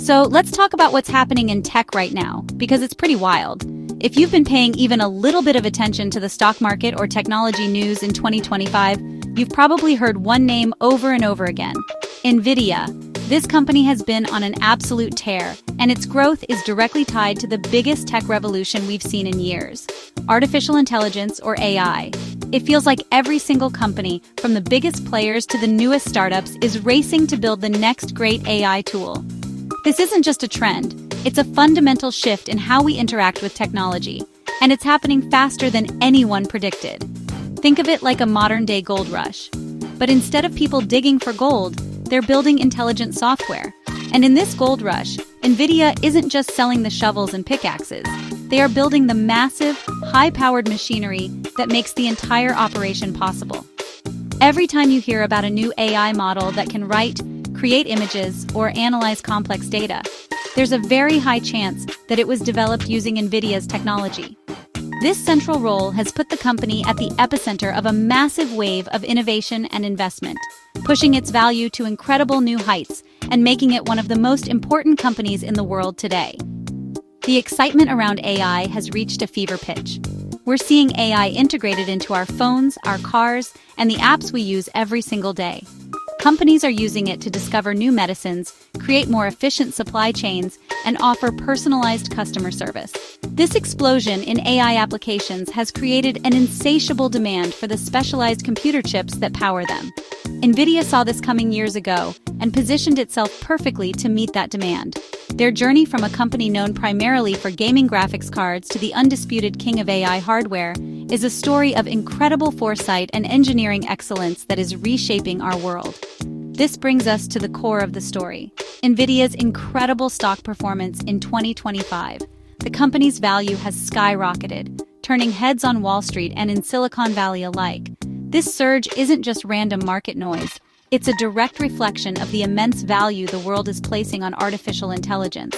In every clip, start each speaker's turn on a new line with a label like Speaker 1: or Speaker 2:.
Speaker 1: So let's talk about what's happening in tech right now, because it's pretty wild. If you've been paying even a little bit of attention to the stock market or technology news in 2025, you've probably heard one name over and over again: Nvidia. This company has been on an absolute tear, and its growth is directly tied to the biggest tech revolution we've seen in years: artificial intelligence, or AI. It feels like every single company, from the biggest players to the newest startups, is racing to build the next great AI tool. This isn't just a trend, it's a fundamental shift in how we interact with technology, and it's happening faster than anyone predicted. Think of it like a modern-day gold rush. But instead of people digging for gold, they're building intelligent software. And in this gold rush, Nvidia isn't just selling the shovels and pickaxes. They are building the massive, high-powered machinery that makes the entire operation possible. Every time you hear about a new AI model that can write, create images, or analyze complex data, there's a very high chance that it was developed using Nvidia's technology. This central role has put the company at the epicenter of a massive wave of innovation and investment, pushing its value to incredible new heights and making it one of the most important companies in the world today. The excitement around AI has reached a fever pitch. We're seeing AI integrated into our phones, our cars, and the apps we use every single day. Companies are using it to discover new medicines, create more efficient supply chains, and offer personalized customer service. This explosion in AI applications has created an insatiable demand for the specialized computer chips that power them. Nvidia saw this coming years ago and positioned itself perfectly to meet that demand. Their journey from a company known primarily for gaming graphics cards to the undisputed king of AI hardware is a story of incredible foresight and engineering excellence that is reshaping our world. This brings us to the core of the story: Nvidia's incredible stock performance in 2025. The company's value has skyrocketed, turning heads on Wall Street and in Silicon Valley alike. This surge isn't just random market noise. It's a direct reflection of the immense value the world is placing on artificial intelligence.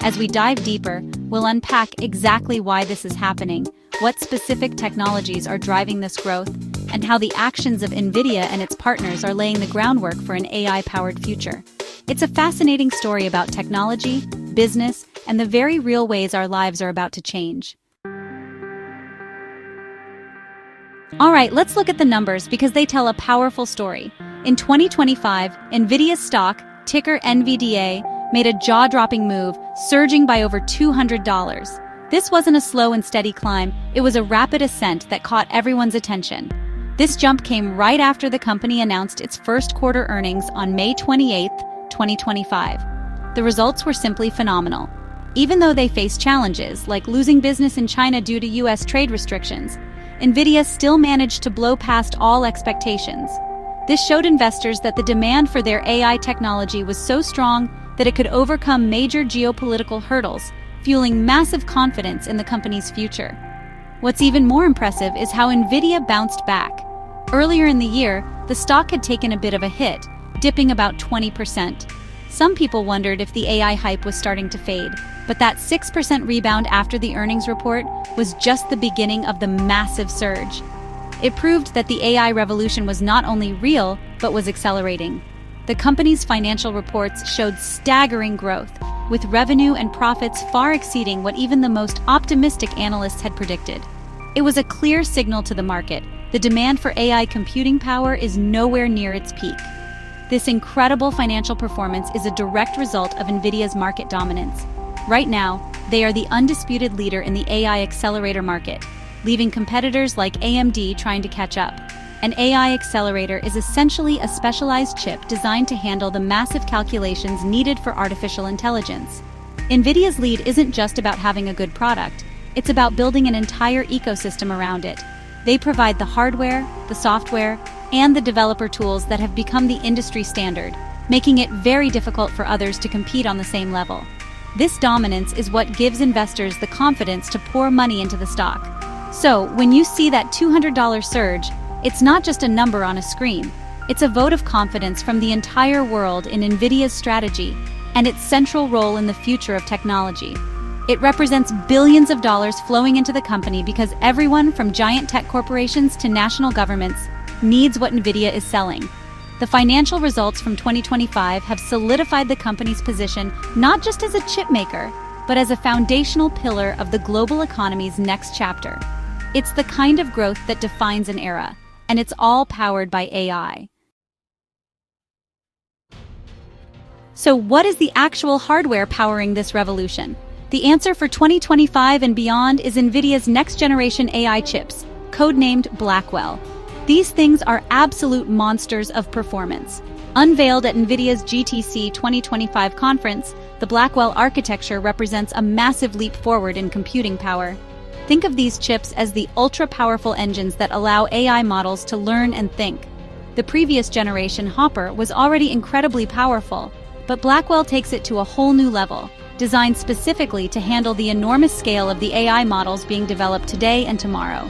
Speaker 1: As we dive deeper, we'll unpack exactly why this is happening, what specific technologies are driving this growth, and how the actions of Nvidia and its partners are laying the groundwork for an AI-powered future. It's a fascinating story about technology, business, and the very real ways our lives are about to change. All right, let's look at the numbers because they tell a powerful story. In 2025, Nvidia's stock, ticker NVDA, made a jaw-dropping move, surging by over $200. This wasn't a slow and steady climb, it was a rapid ascent that caught everyone's attention. This jump came right after the company announced its first quarter earnings on May 28, 2025. The results were simply phenomenal. Even though they faced challenges, like losing business in China due to US trade restrictions, Nvidia still managed to blow past all expectations. This showed investors that the demand for their AI technology was so strong that it could overcome major geopolitical hurdles, fueling massive confidence in the company's future. What's even more impressive is how Nvidia bounced back. Earlier in the year, the stock had taken a bit of a hit, dipping about 20%. Some people wondered if the AI hype was starting to fade, but that 6% rebound after the earnings report was just the beginning of the massive surge. It proved that the AI revolution was not only real, but was accelerating. The company's financial reports showed staggering growth, with revenue and profits far exceeding what even the most optimistic analysts had predicted. It was a clear signal to the market: the demand for AI computing power is nowhere near its peak. This incredible financial performance is a direct result of Nvidia's market dominance. Right now, they are the undisputed leader in the AI accelerator market, leaving competitors like AMD trying to catch up. An AI accelerator is essentially a specialized chip designed to handle the massive calculations needed for artificial intelligence. Nvidia's lead isn't just about having a good product, it's about building an entire ecosystem around it. They provide the hardware, the software, and the developer tools that have become the industry standard, making it very difficult for others to compete on the same level. This dominance is what gives investors the confidence to pour money into the stock. So, when you see that $200 surge, it's not just a number on a screen. It's a vote of confidence from the entire world in Nvidia's strategy and its central role in the future of technology. It represents billions of dollars flowing into the company because everyone from giant tech corporations to national governments needs what Nvidia is selling. The financial results from 2025 have solidified the company's position not just as a chip maker, but as a foundational pillar of the global economy's next chapter. It's the kind of growth that defines an era, and it's all powered by AI. So what is the actual hardware powering this revolution? The answer for 2025 and beyond is Nvidia's next-generation AI chips, codenamed Blackwell. These things are absolute monsters of performance. Unveiled at Nvidia's GTC 2025 conference, the Blackwell architecture represents a massive leap forward in computing power. Think of these chips as the ultra-powerful engines that allow AI models to learn and think. The previous generation Hopper was already incredibly powerful, but Blackwell takes it to a whole new level, designed specifically to handle the enormous scale of the AI models being developed today and tomorrow.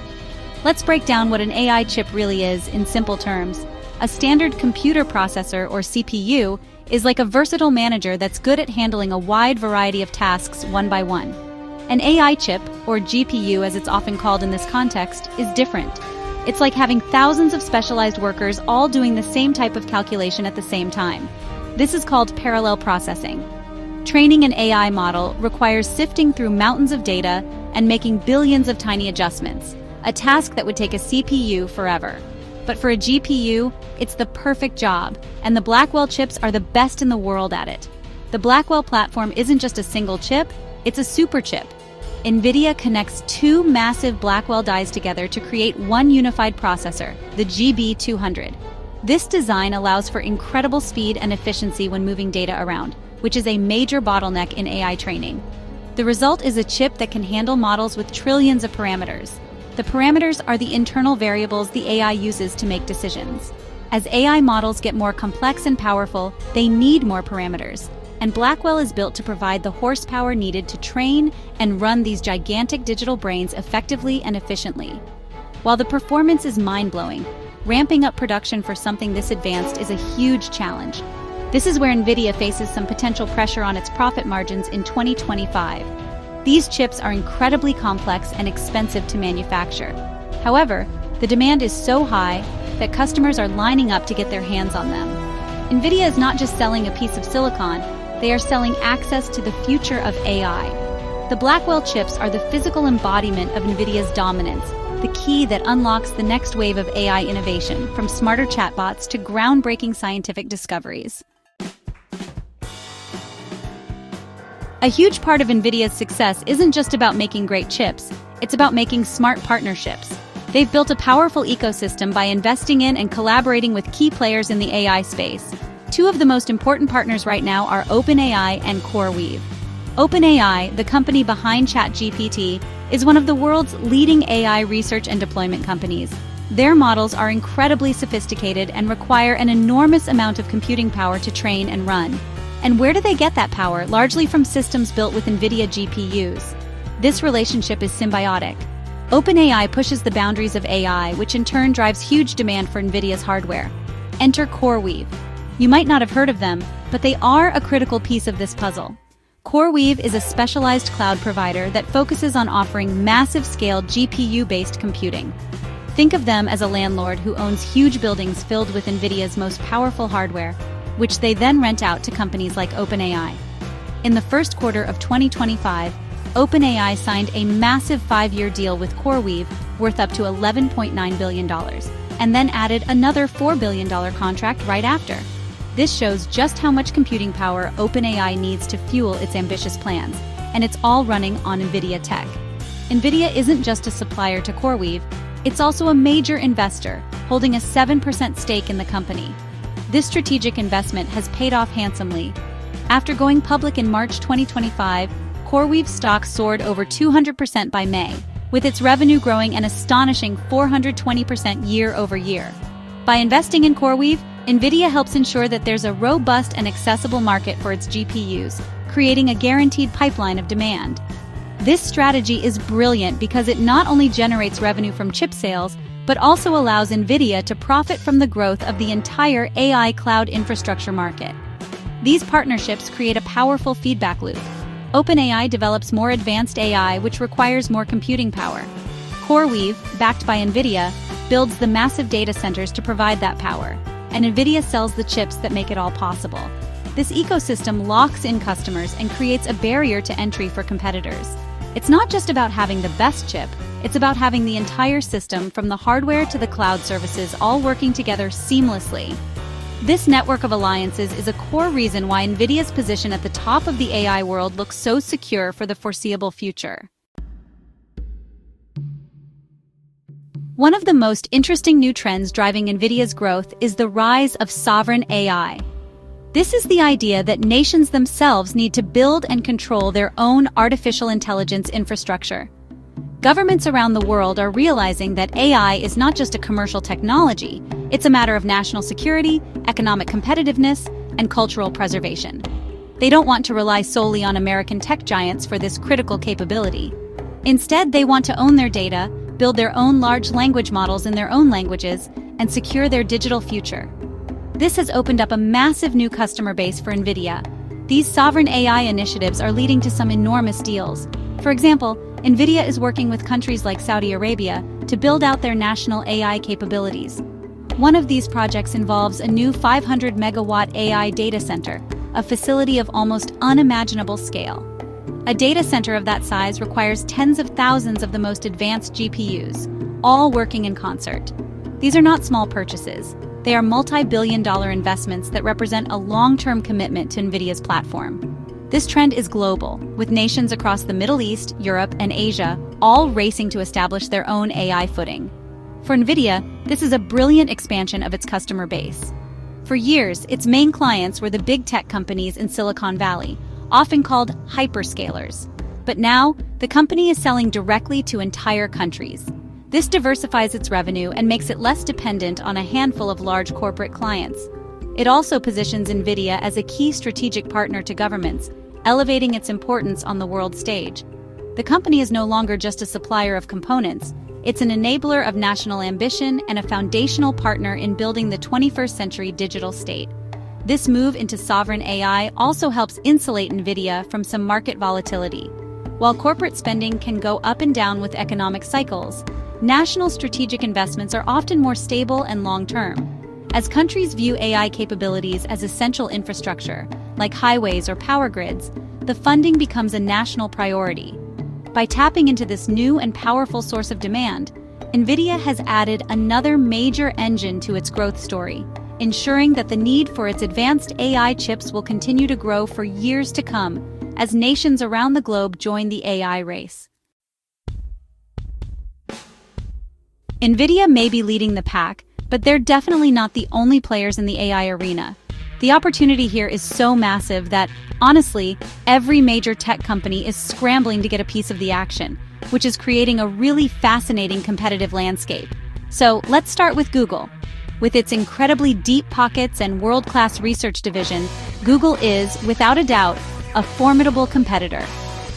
Speaker 1: Let's break down what an AI chip really is in simple terms. A standard computer processor, or CPU, is like a versatile manager that's good at handling a wide variety of tasks one by one. An AI chip, or GPU as it's often called in this context, is different. It's like having thousands of specialized workers all doing the same type of calculation at the same time. This is called parallel processing. Training an AI model requires sifting through mountains of data and making billions of tiny adjustments, a task that would take a CPU forever. But for a GPU, it's the perfect job, and the Blackwell chips are the best in the world at it. The Blackwell platform isn't just a single chip, it's a super chip. Nvidia connects two massive Blackwell dies together to create one unified processor, the GB200. This design allows for incredible speed and efficiency when moving data around, which is a major bottleneck in AI training. The result is a chip that can handle models with trillions of parameters. The parameters are the internal variables the AI uses to make decisions. As AI models get more complex and powerful, they need more parameters, and Blackwell is built to provide the horsepower needed to train and run these gigantic digital brains effectively and efficiently. While the performance is mind-blowing, ramping up production for something this advanced is a huge challenge. This is where Nvidia faces some potential pressure on its profit margins in 2025. These chips are incredibly complex and expensive to manufacture. However, the demand is so high that customers are lining up to get their hands on them. Nvidia is not just selling a piece of silicon, they are selling access to the future of AI. The Blackwell chips are the physical embodiment of Nvidia's dominance, the key that unlocks the next wave of AI innovation, from smarter chatbots to groundbreaking scientific discoveries. A huge part of Nvidia's success isn't just about making great chips, it's about making smart partnerships. They've built a powerful ecosystem by investing in and collaborating with key players in the AI space. Two of the most important partners right now are OpenAI and CoreWeave. OpenAI, the company behind ChatGPT, is one of the world's leading AI research and deployment companies. Their models are incredibly sophisticated and require an enormous amount of computing power to train and run. And where do they get that power? Largely from systems built with Nvidia GPUs. This relationship is symbiotic. OpenAI pushes the boundaries of AI, which in turn drives huge demand for Nvidia's hardware. Enter CoreWeave. You might not have heard of them, but they are a critical piece of this puzzle. CoreWeave is a specialized cloud provider that focuses on offering massive-scale GPU-based computing. Think of them as a landlord who owns huge buildings filled with Nvidia's most powerful hardware, which they then rent out to companies like OpenAI. In the first quarter of 2025, OpenAI signed a massive 5-year deal with CoreWeave worth up to $11.9 billion, and then added another $4 billion contract right after. This shows just how much computing power OpenAI needs to fuel its ambitious plans, and it's all running on Nvidia tech. Nvidia isn't just a supplier to CoreWeave, it's also a major investor, holding a 7% stake in the company. This strategic investment has paid off handsomely. After going public in March 2025, CoreWeave's stock soared over 200% by May, with its revenue growing an astonishing 420% year over year. By investing in CoreWeave, Nvidia helps ensure that there's a robust and accessible market for its GPUs, creating a guaranteed pipeline of demand. This strategy is brilliant because it not only generates revenue from chip sales, but also allows Nvidia to profit from the growth of the entire AI cloud infrastructure market. These partnerships create a powerful feedback loop. OpenAI develops more advanced AI, which requires more computing power. CoreWeave, backed by Nvidia, builds the massive data centers to provide that power. and Nvidia sells the chips that make it all possible. This ecosystem locks in customers and creates a barrier to entry for competitors. It's not just about having the best chip, it's about having the entire system from the hardware to the cloud services all working together seamlessly. This network of alliances is a core reason why Nvidia's position at the top of the AI world looks so secure for the foreseeable future. One of the most interesting new trends driving Nvidia's growth is the rise of sovereign AI. This is the idea that nations themselves need to build and control their own artificial intelligence infrastructure. Governments around the world are realizing that AI is not just a commercial technology, it's a matter of national security, economic competitiveness, and cultural preservation. They don't want to rely solely on American tech giants for this critical capability. Instead, they want to own their data, build their own large language models in their own languages, and secure their digital future. This has opened up a massive new customer base for Nvidia. These sovereign AI initiatives are leading to some enormous deals. For example, Nvidia is working with countries like Saudi Arabia to build out their national AI capabilities. One of these projects involves a new 500-megawatt AI data center, a facility of almost unimaginable scale. A data center of that size requires tens of thousands of the most advanced GPUs, all working in concert. These are not small purchases. They are multi-billion-dollar investments that represent a long-term commitment to Nvidia's platform. This trend is global, with nations across the Middle East, Europe, and Asia all racing to establish their own AI footing. For Nvidia, this is a brilliant expansion of its customer base. For years, its main clients were the big tech companies in Silicon Valley, often called hyperscalers. But now, the company is selling directly to entire countries. This diversifies its revenue and makes it less dependent on a handful of large corporate clients. It also positions Nvidia as a key strategic partner to governments, elevating its importance on the world stage. The company is no longer just a supplier of components, it's an enabler of national ambition and a foundational partner in building the 21st century digital state. This move into sovereign AI also helps insulate Nvidia from some market volatility. While corporate spending can go up and down with economic cycles, national strategic investments are often more stable and long-term. As countries view AI capabilities as essential infrastructure, like highways or power grids, the funding becomes a national priority. By tapping into this new and powerful source of demand, Nvidia has added another major engine to its growth story, ensuring that the need for its advanced AI chips will continue to grow for years to come as nations around the globe join the AI race. Nvidia may be leading the pack, but they're definitely not the only players in the AI arena. The opportunity here is so massive that, honestly, every major tech company is scrambling to get a piece of the action, which is creating a really fascinating competitive landscape. So let's start with Google. With its incredibly deep pockets and world-class research division, Google is, without a doubt, a formidable competitor.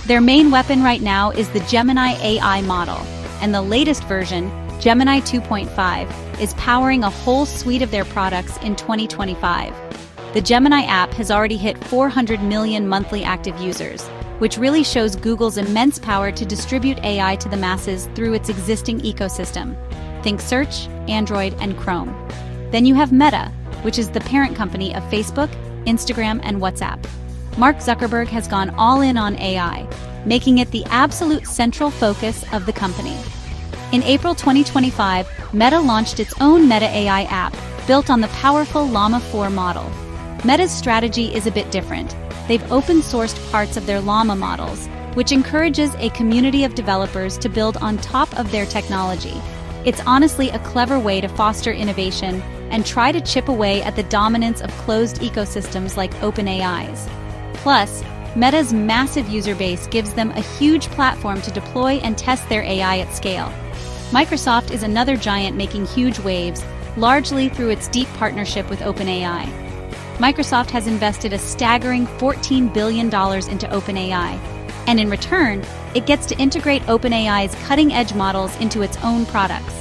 Speaker 1: Their main weapon right now is the Gemini AI model, and the latest version, Gemini 2.5, is powering a whole suite of their products in 2025. The Gemini app has already hit 400 million monthly active users, which really shows Google's immense power to distribute AI to the masses through its existing ecosystem. Think Search, Android, and Chrome. Then you have Meta, which is the parent company of Facebook, Instagram, and WhatsApp. Mark Zuckerberg has gone all in on AI, making it the absolute central focus of the company. In April 2025, Meta launched its own Meta AI app, built on the powerful Llama 4 model. Meta's strategy is a bit different. They've open-sourced parts of their Llama models, which encourages a community of developers to build on top of their technology. It's honestly a clever way to foster innovation and try to chip away at the dominance of closed ecosystems like OpenAI's. Plus, Meta's massive user base gives them a huge platform to deploy and test their AI at scale. Microsoft is another giant making huge waves, largely through its deep partnership with OpenAI. Microsoft has invested a staggering $14 billion into OpenAI, and in return, it gets to integrate OpenAI's cutting-edge models into its own products.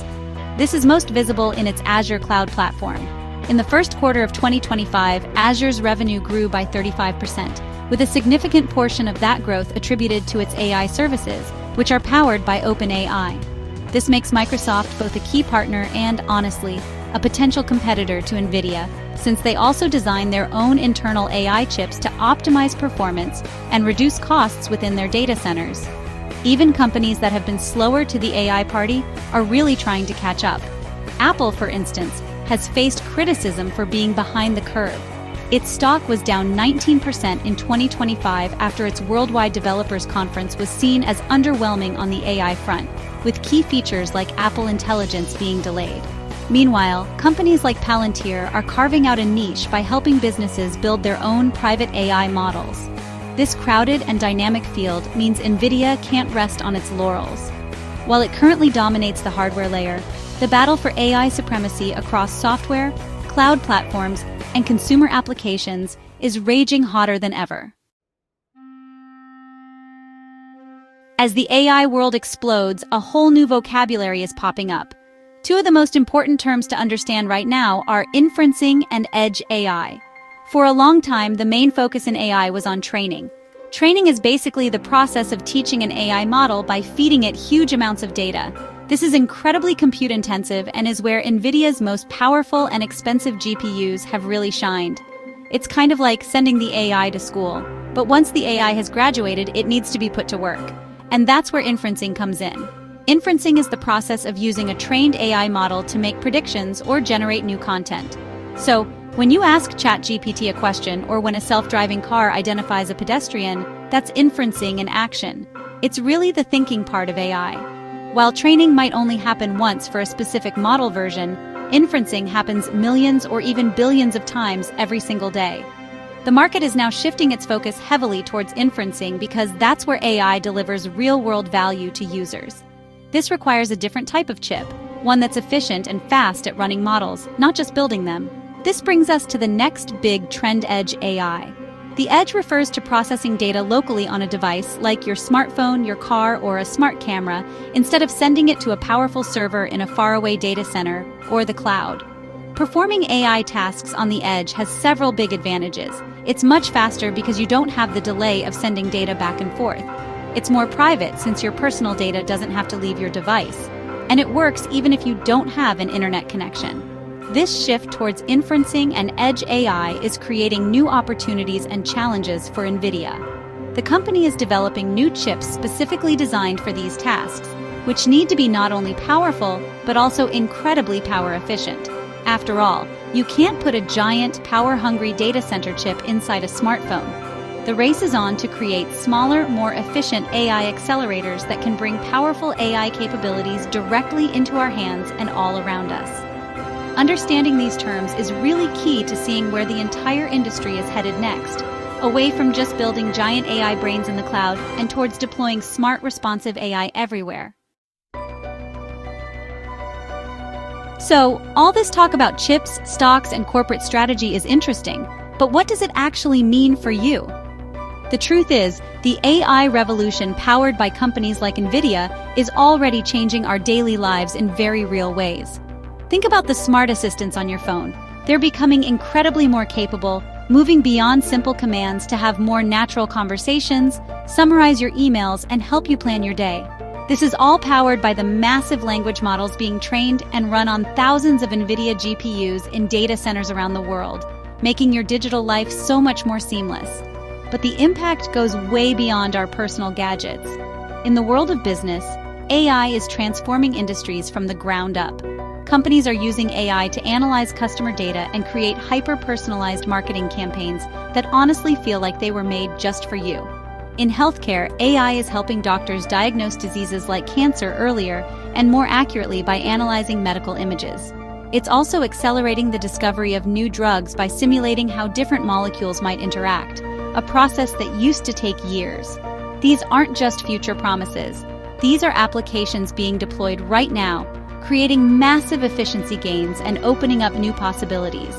Speaker 1: This is most visible in its Azure cloud platform. In the first quarter of 2025, Azure's revenue grew by 35%, with a significant portion of that growth attributed to its AI services, which are powered by OpenAI. This makes Microsoft both a key partner and, honestly, a potential competitor to Nvidia, since they also design their own internal AI chips to optimize performance and reduce costs within their data centers. Even companies that have been slower to the AI party are really trying to catch up. Apple, for instance, has faced criticism for being behind the curve. Its stock was down 19% in 2025 after its Worldwide Developers Conference was seen as underwhelming on the AI front, with key features like Apple Intelligence being delayed. Meanwhile, companies like Palantir are carving out a niche by helping businesses build their own private AI models. This crowded and dynamic field means Nvidia can't rest on its laurels. While it currently dominates the hardware layer, the battle for AI supremacy across software, cloud platforms, and consumer applications is raging hotter than ever. As the AI world explodes, a whole new vocabulary is popping up. Two of the most important terms to understand right now are inferencing and edge AI. For a long time, the main focus in AI was on training. Training is basically the process of teaching an AI model by feeding it huge amounts of data. This is incredibly compute-intensive and is where Nvidia's most powerful and expensive GPUs have really shined. It's kind of like sending the AI to school, but once the AI has graduated, it needs to be put to work. And that's where inferencing comes in. Inferencing is the process of using a trained AI model to make predictions or generate new content. So, when you ask ChatGPT a question or when a self-driving car identifies a pedestrian, that's inferencing in action. It's really the thinking part of AI. While training might only happen once for a specific model version, inferencing happens millions or even billions of times every single day. The market is now shifting its focus heavily towards inferencing because that's where AI delivers real-world value to users. This requires a different type of chip, one that's efficient and fast at running models, not just building them. This brings us to the next big trend: edge AI. The edge refers to processing data locally on a device like your smartphone, your car, or a smart camera, instead of sending it to a powerful server in a faraway data center or the cloud. Performing AI tasks on the edge has several big advantages. It's much faster because you don't have the delay of sending data back and forth. It's more private since your personal data doesn't have to leave your device. And it works even if you don't have an internet connection. This shift towards inferencing and edge AI is creating new opportunities and challenges for Nvidia. The company is developing new chips specifically designed for these tasks, which need to be not only powerful, but also incredibly power efficient. After all, you can't put a giant, power-hungry data center chip inside a smartphone. The race is on to create smaller, more efficient AI accelerators that can bring powerful AI capabilities directly into our hands and all around us. Understanding these terms is really key to seeing where the entire industry is headed next, away from just building giant AI brains in the cloud and towards deploying smart, responsive AI everywhere. So, all this talk about chips, stocks, and corporate strategy is interesting, but what does it actually mean for you? The truth is, the AI revolution powered by companies like Nvidia is already changing our daily lives in very real ways. Think about the smart assistants on your phone. They're becoming incredibly more capable, moving beyond simple commands to have more natural conversations, summarize your emails, and help you plan your day. This is all powered by the massive language models being trained and run on thousands of Nvidia GPUs in data centers around the world, making your digital life so much more seamless. But the impact goes way beyond our personal gadgets. In the world of business, AI is transforming industries from the ground up. Companies are using AI to analyze customer data and create hyper-personalized marketing campaigns that honestly feel like they were made just for you. In healthcare, AI is helping doctors diagnose diseases like cancer earlier and more accurately by analyzing medical images. It's also accelerating the discovery of new drugs by simulating how different molecules might interact, a process that used to take years. These aren't just future promises. These are applications being deployed right now, creating massive efficiency gains and opening up new possibilities.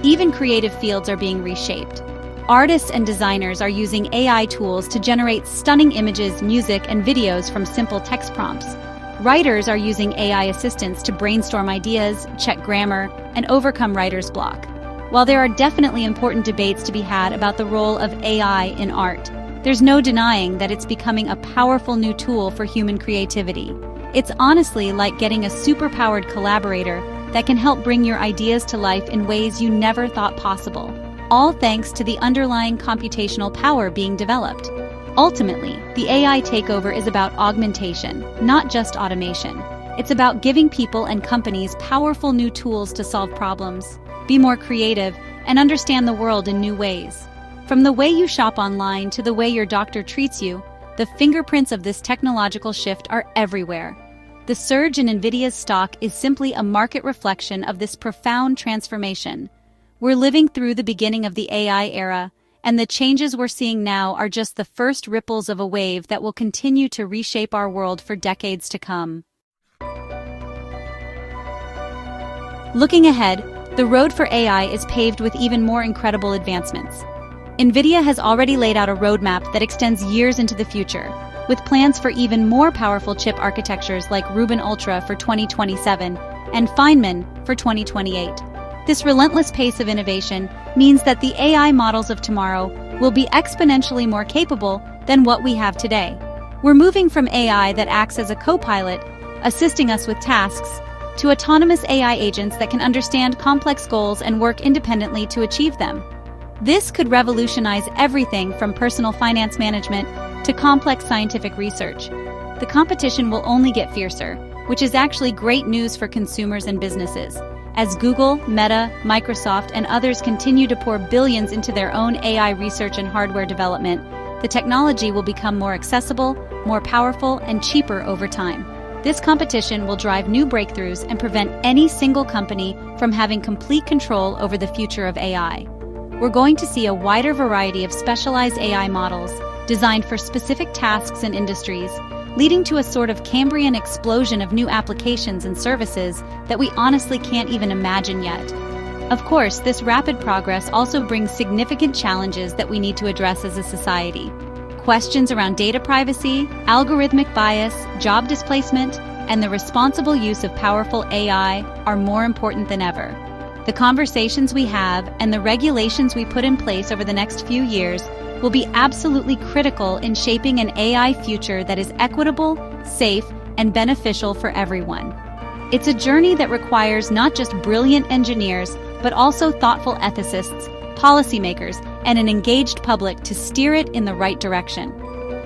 Speaker 1: Even creative fields are being reshaped. Artists and designers are using AI tools to generate stunning images, music, and videos from simple text prompts. Writers are using AI assistants to brainstorm ideas, check grammar, and overcome writer's block. While there are definitely important debates to be had about the role of AI in art, there's no denying that it's becoming a powerful new tool for human creativity. It's honestly like getting a superpowered collaborator that can help bring your ideas to life in ways you never thought possible, all thanks to the underlying computational power being developed. Ultimately, the AI takeover is about augmentation, not just automation. It's about giving people and companies powerful new tools to solve problems, be more creative, and understand the world in new ways. From the way you shop online to the way your doctor treats you, the fingerprints of this technological shift are everywhere. The surge in Nvidia's stock is simply a market reflection of this profound transformation. We're living through the beginning of the AI era, and the changes we're seeing now are just the first ripples of a wave that will continue to reshape our world for decades to come. Looking ahead, the road for AI is paved with even more incredible advancements. Nvidia has already laid out a roadmap that extends years into the future, with plans for even more powerful chip architectures like Rubin Ultra for 2027 and Feynman for 2028. This relentless pace of innovation means that the AI models of tomorrow will be exponentially more capable than what we have today. We're moving from AI that acts as a co-pilot, assisting us with tasks, to autonomous AI agents that can understand complex goals and work independently to achieve them. This could revolutionize everything from personal finance management to complex scientific research. The competition will only get fiercer, which is actually great news for consumers and businesses. As Google, Meta, Microsoft, and others continue to pour billions into their own AI research and hardware development, the technology will become more accessible, more powerful, and cheaper over time. This competition will drive new breakthroughs and prevent any single company from having complete control over the future of AI. We're going to see a wider variety of specialized AI models designed for specific tasks and industries, leading to a sort of Cambrian explosion of new applications and services that we honestly can't even imagine yet. Of course, this rapid progress also brings significant challenges that we need to address as a society. Questions around data privacy, algorithmic bias, job displacement, and the responsible use of powerful AI are more important than ever. The conversations we have and the regulations we put in place over the next few years will be absolutely critical in shaping an AI future that is equitable, safe, and beneficial for everyone. It's a journey that requires not just brilliant engineers, but also thoughtful ethicists, policymakers, and an engaged public to steer it in the right direction.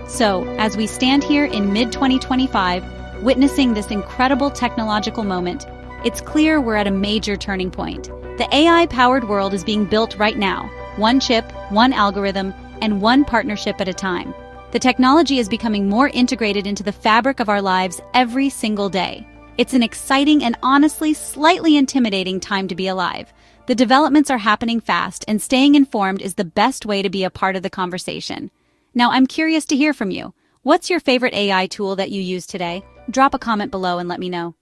Speaker 1: So, as we stand here in mid-2025, witnessing this incredible technological moment, it's clear we're at a major turning point. The AI-powered world is being built right now, one chip, one algorithm, and one partnership at a time. The technology is becoming more integrated into the fabric of our lives every single day. It's an exciting and honestly slightly intimidating time to be alive. The developments are happening fast, and staying informed is the best way to be a part of the conversation. Now, I'm curious to hear from you. What's your favorite AI tool that you use today? Drop a comment below and let me know.